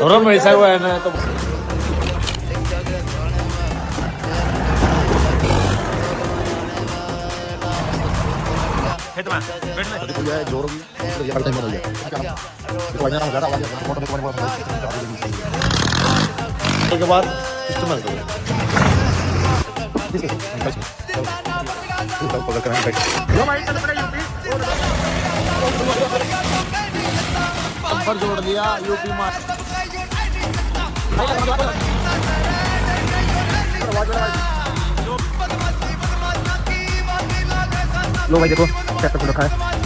ऐसा हुआ है ना तो जोर के बाद इस्तेमाल करो नंबर जोड़ दिया यूपी में लो भाई देखो चेक कर रखा है